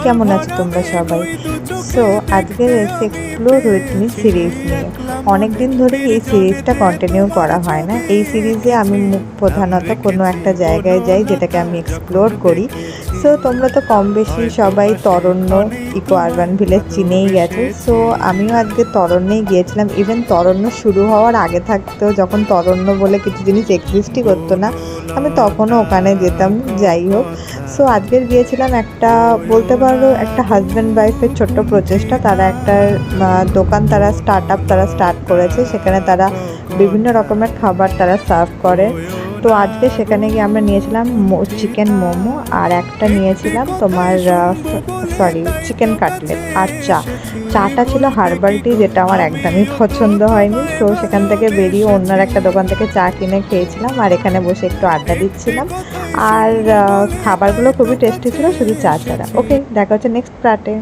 কেমন আছো তোমরা সবাই? সো আজকে রয়েছে এক্সপ্লোর উইথ মি সিরিজ নিয়ে। অনেক দিন ধরেই এই সিরিজটা কন্টিনিউ করা হয় না। এই সিরিজে আমি প্রধানত কোনো একটা জায়গায় যাই যেটাকে আমি এক্সপ্লোর করি। সো তোমরা তো কম বেশি সবাই তরণ্য ইকো আরবান ভিলেজ চিনেই গেছো। সো আমিও আজকে তরণ্যেই গিয়েছিলাম। ইভেন তরণ্য শুরু হওয়ার আগে থাকতেও, যখন তরণ্য বলে কিছু জিনিস এক্সিস্টই করতো না, আমি তখনও ওখানে যেতাম। যাই হোক, সো আজকের গিয়েছিলাম একটা, বলতে পারো একটা হাজব্যান্ড ওয়াইফের ছোট্ট প্রচেষ্টা। তারা একটা দোকান, তারা স্টার্ট করেছে। সেখানে তারা বিভিন্ন রকমের খাবার তারা সার্ভ করে। তো আজকে সেখানে গিয়ে আমরা নিয়েছিলাম চিকেন মোমো, আর একটা নিয়েছিলাম তোমার চিকেন কাটলেট আর চাটা ছিল হার্বাল টি, যেটা আমার একদমই পছন্দ হয়নি। তো সেখান থেকে বেরিয়ে অন্য একটা দোকান থেকে চা কিনে খেয়েছিলাম, আর এখানে বসে একটু আড্ডা দিচ্ছিলাম। আর খাবারগুলো খুবই টেস্টি ছিল, শুধু চা ছাড়া। ওকে, দেখা হচ্ছে নেক্সট পার্টে।